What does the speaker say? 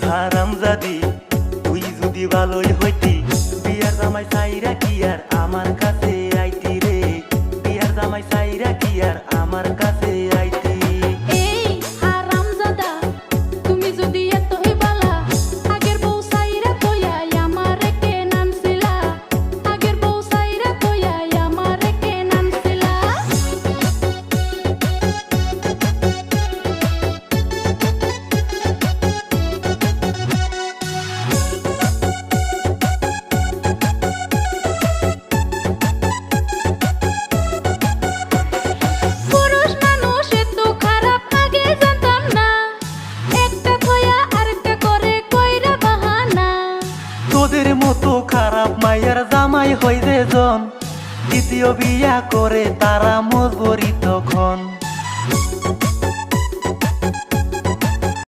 হারামজাদি তুই যদি ভালোই হইতি বিয়ার জামাই চাইরা কি আর আমার কাছে আইতি রে, বিয়ার জামাই চাইরা কি আর আমার কাছে আইতি। এই হারামজাদা তুমি যদি এতই বালা আগের বউ সাইরা কইয়া আমারে কেন আনছিলা, আগের বউ সাইরা কইয়া আমারে কেন আনছিলা। পুরুষ মানুষ এত খারাপ আগে জানতাম না, একটা কইয়া আরেকটা করে কইরা বাহানা। তোদের মতো খারাপ মায়ের জামাই হয় যে জন, দ্বিতীয় বিয়া করে তারা মজবুরি তখন।